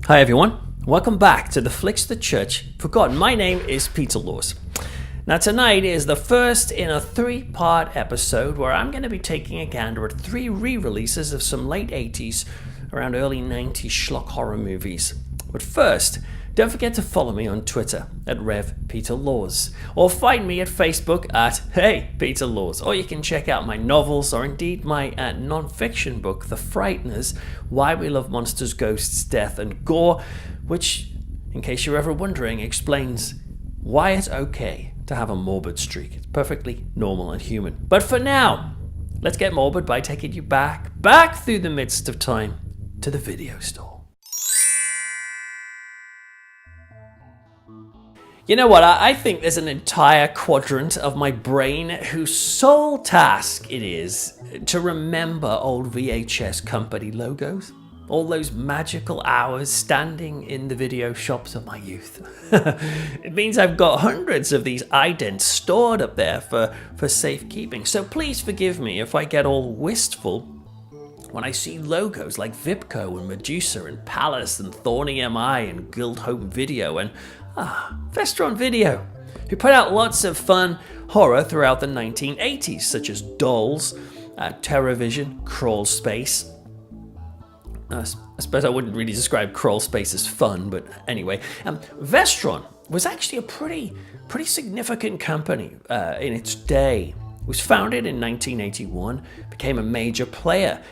Hi everyone, welcome back to the Flicks the Church Forgotten. My name is Peter Laws. Now tonight is the first in a 3-part episode where I'm going to be taking a gander at 3 re-releases of some late 80s, around early 90s schlock horror movies. But first, don't forget to follow me on Twitter at Rev Peter Laws, or find me at Facebook at Hey Peter Laws, or you can check out my novels or indeed my non-fiction book, The Frighteners, Why We Love Monsters, Ghosts, Death and Gore, which, in case you're ever wondering, explains why it's okay to have a morbid streak. It's perfectly normal and human. But for now, let's get morbid by taking you back through the midst of time to the video store. You know what, I think there's an entire quadrant of my brain whose sole task it is to remember old VHS company logos. All those magical hours standing in the video shops of my youth. It means I've got hundreds of these idents stored up there for safekeeping. So please forgive me if I get all wistful when I see logos like Vipco and Medusa and Palace and Thorny MI and Guild Home Video and Vestron Video, who put out lots of fun horror throughout the 1980s, such as Dolls, Terrorvision, Crawl Space. I suppose I wouldn't really describe Crawl Space as fun, but anyway. Vestron was actually a pretty significant company in its day. It was founded in 1981, became a major player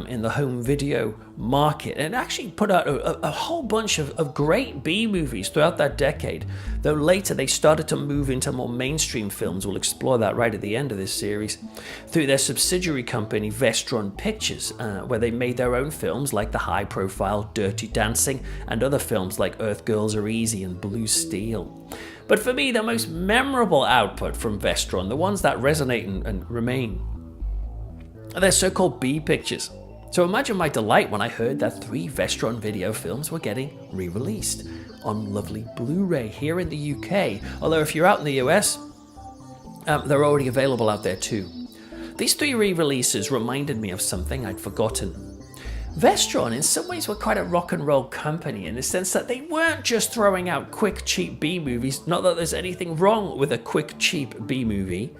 in the home video market, and actually put out a whole bunch of great B-movies throughout that decade, though later they started to move into more mainstream films. We'll explore that right at the end of this series, through their subsidiary company Vestron Pictures, where they made their own films like the high-profile Dirty Dancing and other films like Earth Girls Are Easy and Blue Steel. But for me, the most memorable output from Vestron, the ones that resonate and remain, are their so-called B pictures. So imagine my delight when I heard that 3 Vestron video films were getting re-released on lovely Blu-ray here in the UK, although if you're out in the US, they're already available out there too. These 3 re-releases reminded me of something I'd forgotten. Vestron in some ways were quite a rock and roll company in the sense that they weren't just throwing out quick, cheap B-movies, not that there's anything wrong with a quick, cheap B-movie,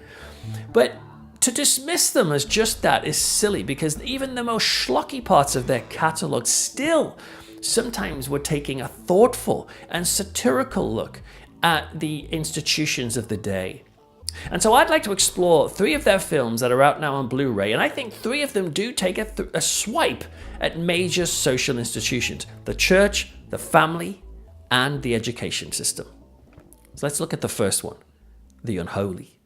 but to dismiss them as just that is silly, because even the most schlocky parts of their catalogue still sometimes were taking a thoughtful and satirical look at the institutions of the day. And so I'd like to explore 3 of their films that are out now on Blu-ray, and I think 3 of them do take a swipe at major social institutions: the church, the family, and the education system. So let's look at the first one, The Unholy.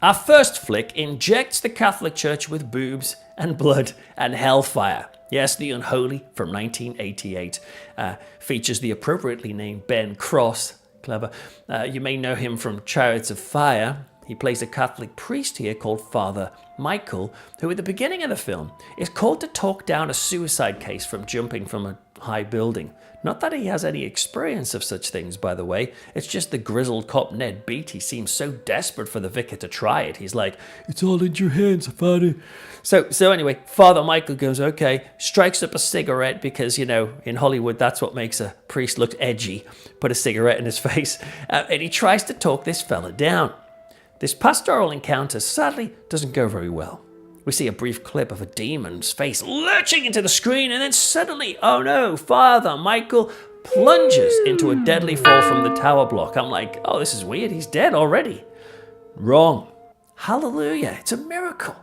Our first flick injects the Catholic Church with boobs and blood and hellfire. Yes, The Unholy from 1988 features the appropriately named Ben Cross. Clever. You may know him from Chariots of Fire. He plays a Catholic priest here called Father Michael, who at the beginning of the film is called to talk down a suicide case from jumping from a high building. Not that he has any experience of such things, by the way. It's just the grizzled cop Ned Beatty seems so desperate for the vicar to try it. He's like, "It's all in your hands, Father." So anyway, Father Michael goes, okay, strikes up a cigarette because, you know, in Hollywood, that's what makes a priest look edgy. Put a cigarette in his face. And he tries to talk this fella down. This pastoral encounter sadly doesn't go very well. We see a brief clip of a demon's face lurching into the screen, and then suddenly, oh no, Father Michael plunges into a deadly fall from the tower block. I'm like, oh, this is weird. He's dead already. Wrong. Hallelujah. It's a miracle.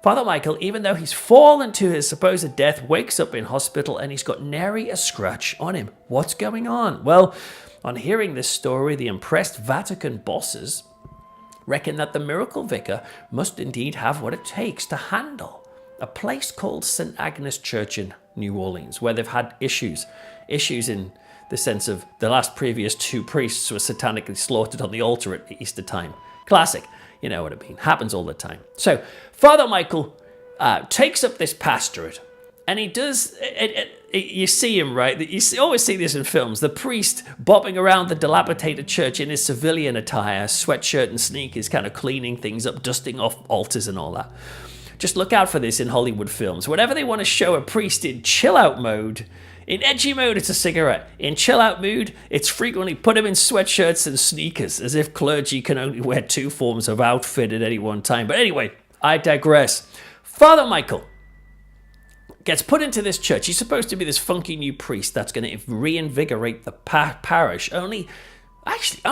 Father Michael, even though he's fallen to his supposed death, wakes up in hospital and he's got nary a scratch on him. What's going on? Well, on hearing this story, the impressed Vatican bosses reckon that the miracle vicar must indeed have what it takes to handle a place called St. Agnes Church in New Orleans, where they've had issues in the sense of the previous 2 priests were satanically slaughtered on the altar at Easter time. Classic. You know what I mean. Happens all the time. So Father Michael takes up this pastorate, and he does you see him, right? You always see this in films. The priest bobbing around the dilapidated church in his civilian attire, sweatshirt and sneakers, kind of cleaning things up, dusting off altars and all that. Just look out for this in Hollywood films. Whenever they want to show a priest in chill-out mode, in edgy mode, it's a cigarette. In chill-out mood, it's frequently put him in sweatshirts and sneakers, as if clergy can only wear 2 forms of outfit at any one time. But anyway, I digress. Father Michael gets put into this church. He's supposed to be this funky new priest that's going to reinvigorate the parish. Only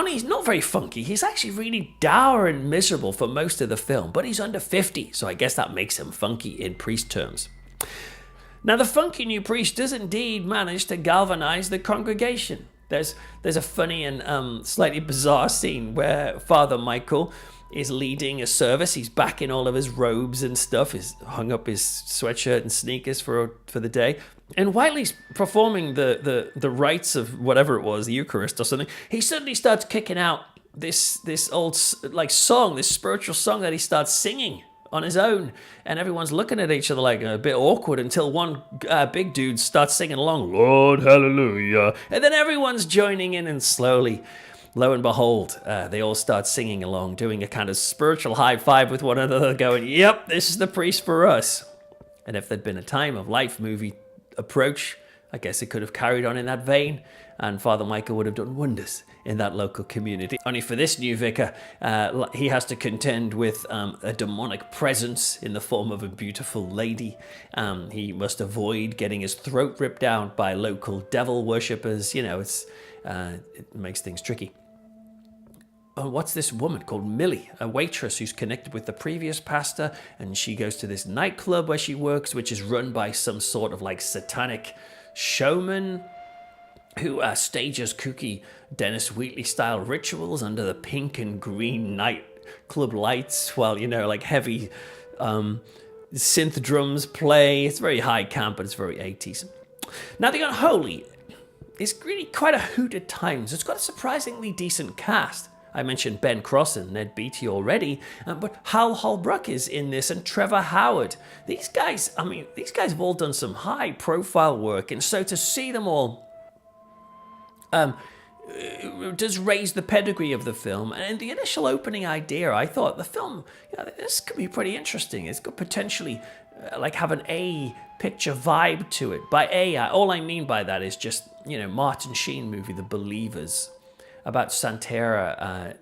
he's not very funky. He's actually really dour and miserable for most of the film, but he's under 50, so I guess that makes him funky in priest terms. Now, the funky new priest does indeed manage to galvanize the congregation. There's a funny and slightly bizarre scene where Father Michael is leading a service. He's back in all of his robes and stuff. He's hung up his sweatshirt and sneakers for the day. And while he's performing the rites of whatever it was, the Eucharist or something, he suddenly starts kicking out this old song, this spiritual song that he starts singing on his own, and everyone's looking at each other like a bit awkward until one big dude starts singing along, Lord Hallelujah, and then everyone's joining in, and slowly, lo and behold, they all start singing along, doing a kind of spiritual high five with one another, going, yep, this is the priest for us. And if there'd been a time of life movie approach, I guess it could have carried on in that vein, and Father Michael would have done wonders in that local community. Only for this new vicar, he has to contend with a demonic presence in the form of a beautiful lady. He must avoid getting his throat ripped out by local devil worshippers. It makes things tricky. Oh, what's this woman called Millie, a waitress who's connected with the previous pastor, and she goes to this nightclub where she works, which is run by some sort of satanic showman who stages kooky Dennis Wheatley-style rituals under the pink and green nightclub lights while, heavy synth drums play. It's very high camp, but it's very 80s. Now, the Unholy is really quite a hoot at times. It's got a surprisingly decent cast. I mentioned Ben Cross and Ned Beatty already, but Hal Holbrook is in this, and Trevor Howard. These guys have all done some high-profile work, and so to see them all does raise the pedigree of the film. And the initial opening idea, I thought the film, this could be pretty interesting. It's could potentially have an A picture vibe to it. By A, all I mean by that is just, Martin Sheen movie, The Believers, about Santerra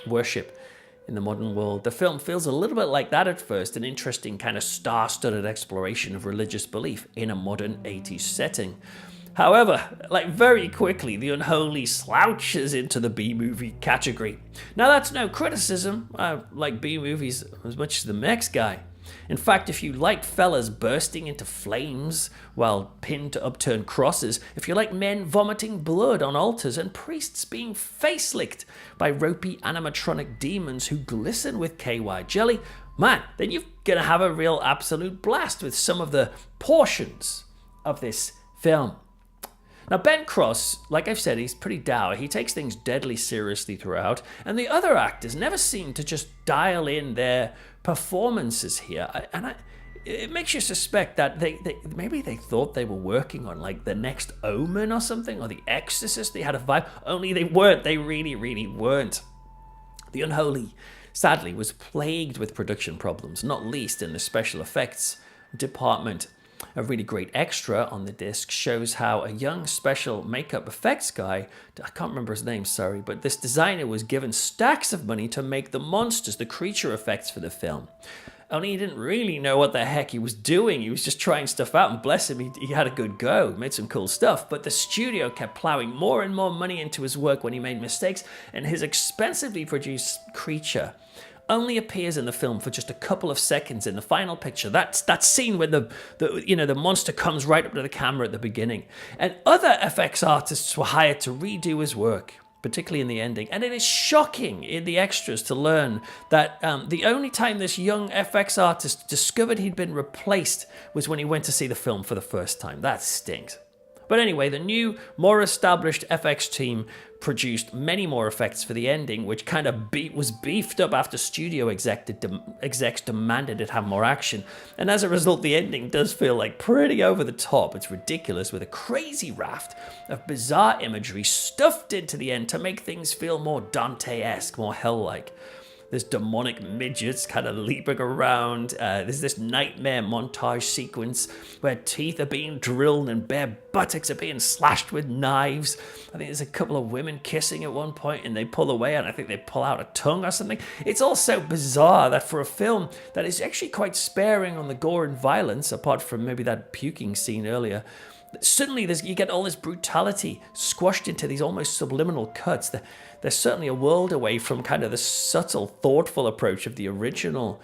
worship in the modern world. The film feels a little bit like that at first, an interesting kind of star-studded exploration of religious belief in a modern 80s setting. However, very quickly, The Unholy slouches into the B-movie category. Now, that's no criticism. I like B-movies as much as the next guy. In fact, if you like fellas bursting into flames while pinned to upturned crosses, if you like men vomiting blood on altars and priests being face-licked by ropey animatronic demons who glisten with KY jelly, man, then you're going to have a real absolute blast with some of the portions of this film. Now, Ben Cross, like I've said, he's pretty dour. He takes things deadly seriously throughout, and the other actors never seem to just dial in their performances here. It makes you suspect that maybe they thought they were working on the next Omen or something, or The Exorcist. They had a vibe, only they weren't. They really, really weren't. The Unholy, sadly, was plagued with production problems, not least in the special effects department. A really great extra on the disc shows how a young special makeup effects guy, I can't remember his name, sorry, but this designer was given stacks of money to make the monsters, the creature effects for the film. Only he didn't really know what the heck he was doing. He was just trying stuff out, and bless him, he had a good go, made some cool stuff, but the studio kept plowing more and more money into his work when he made mistakes, and his expensively produced creature only appears in the film for just a couple of seconds in the final picture. That's that scene when the monster comes right up to the camera at the beginning. And other FX artists were hired to redo his work, particularly in the ending. And it is shocking in the extras to learn that the only time this young FX artist discovered he'd been replaced was when he went to see the film for the first time. That stinks. But anyway, the new, more established FX team produced many more effects for the ending, which kind of was beefed up after studio execs demanded it have more action. And as a result, the ending does feel pretty over the top. It's ridiculous, with a crazy raft of bizarre imagery stuffed into the end to make things feel more Dante-esque, more hell-like. There's demonic midgets kind of leaping around. There's this nightmare montage sequence where teeth are being drilled and bare buttocks are being slashed with knives. I think there's a couple of women kissing at one point and they pull away and I think they pull out a tongue or something. It's all so bizarre that for a film that is actually quite sparing on the gore and violence, apart from maybe that puking scene earlier, suddenly you get all this brutality squashed into these almost subliminal cuts. They're certainly a world away from kind of the subtle, thoughtful approach of the original,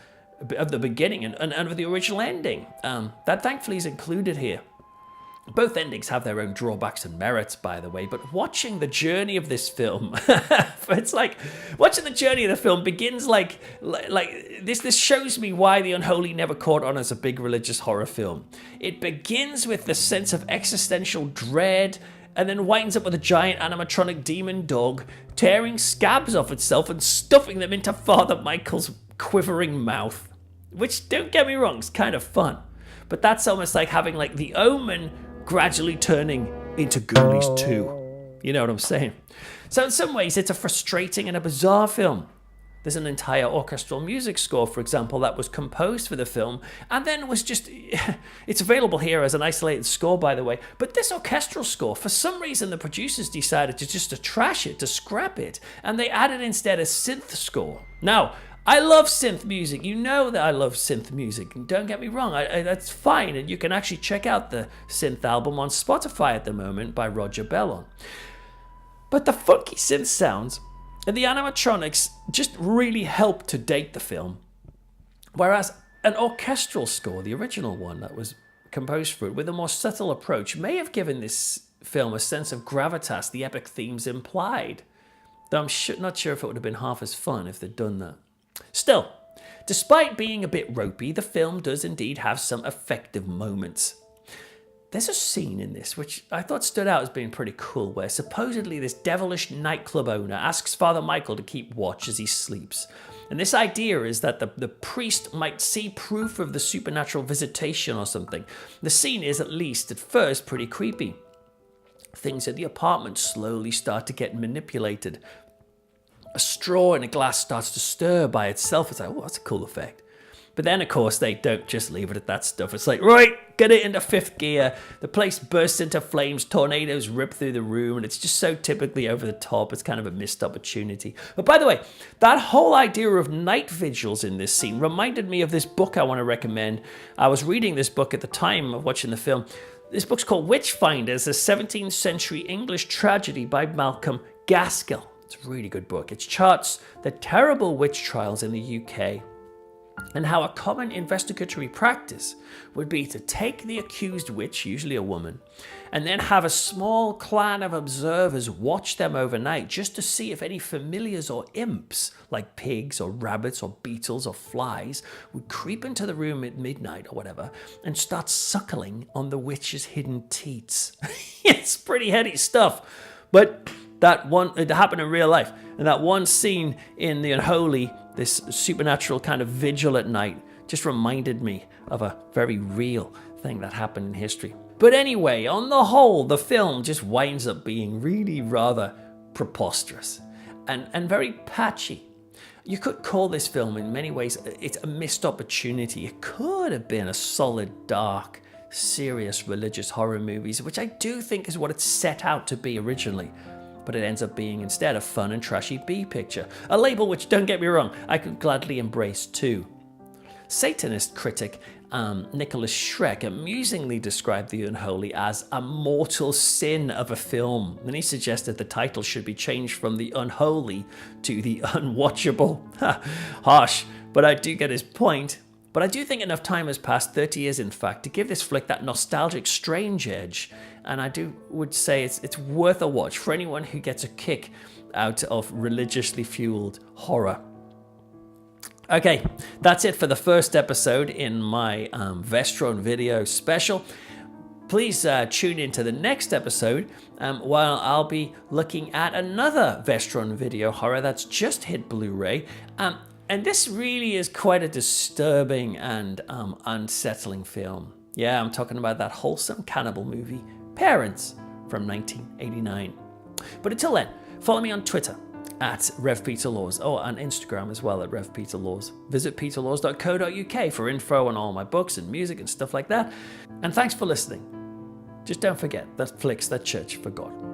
of the beginning and of the original ending. That thankfully is included here. Both endings have their own drawbacks and merits, by the way, but watching the journey of this film, it's like, watching the journey of the film begins like this shows me why The Unholy never caught on as a big religious horror film. It begins with the sense of existential dread, and then winds up with a giant animatronic demon dog tearing scabs off itself and stuffing them into Father Michael's quivering mouth. Which, don't get me wrong, is kind of fun. But that's almost like having like The Omen gradually turning into Ghoulies 2. You know what I'm saying? So in some ways, it's a frustrating and a bizarre film. There's an entire orchestral music score, for example, that was composed for the film, and then was just... It's available here as an isolated score, by the way, but this orchestral score, for some reason, the producers decided to trash it, to scrap it, and they added instead a synth score. Now, I love synth music. You know that I love synth music. And don't get me wrong, that's fine. And you can actually check out the synth album on Spotify at the moment by Roger Bellon. But the funky synth sounds and the animatronics just really help to date the film. Whereas an orchestral score, the original one that was composed for it, with a more subtle approach, may have given this film a sense of gravitas the epic themes implied. Though I'm not sure if it would have been half as fun if they'd done that. Still, despite being a bit ropey, the film does indeed have some effective moments. There's a scene in this which I thought stood out as being pretty cool, where supposedly this devilish nightclub owner asks Father Michael to keep watch as he sleeps. And this idea is that the priest might see proof of the supernatural visitation or something. The scene is, at least at first, pretty creepy. Things at the apartment slowly start to get manipulated. A straw in a glass starts to stir by itself. It's like, oh, that's a cool effect. But then, of course, they don't just leave it at that stuff. It's like, right, get it into fifth gear. The place bursts into flames, tornadoes rip through the room, and it's just so typically over the top. It's kind of a missed opportunity. But by the way, that whole idea of night vigils in this scene reminded me of this book I want to recommend. I was reading this book at the time of watching the film. This book's called Witchfinders, a 17th century English tragedy by Malcolm Gaskill. It's a really good book. It charts the terrible witch trials in the UK and how a common investigatory practice would be to take the accused witch, usually a woman, and then have a small clan of observers watch them overnight just to see if any familiars or imps, like pigs or rabbits or beetles or flies, would creep into the room at midnight or whatever and start suckling on the witch's hidden teats. It's pretty heady stuff, but it happened in real life. And that one scene in The Unholy, this supernatural kind of vigil at night, just reminded me of a very real thing that happened in history. But anyway, on the whole, the film just winds up being really rather preposterous and very patchy. You could call this film in many ways, it's a missed opportunity. It could have been a solid, dark, serious religious horror movie, which I do think is what it set out to be originally. But it ends up being instead a fun and trashy B picture, a label which, don't get me wrong, I could gladly embrace too. Satanist critic Nicholas Schreck amusingly described The Unholy as a mortal sin of a film, and he suggested the title should be changed from The Unholy to The Unwatchable. Harsh, but I do get his point. But I do think enough time has passed, 30 years in fact, to give this flick that nostalgic, strange edge. And I would say it's worth a watch for anyone who gets a kick out of religiously fueled horror. Okay, that's it for the first episode in my Vestron video special. Please tune into the next episode while I'll be looking at another Vestron video horror that's just hit Blu-ray. And this really is quite a disturbing and unsettling film. Yeah, I'm talking about that wholesome cannibal movie, Parents, from 1989. But until then, follow me on Twitter at Rev Peter Laws. Oh, and Instagram as well at Rev Peter Laws. Visit peterlaws.co.uk for info on all my books and music and stuff like that. And thanks for listening. Just don't forget that flicks that church for God.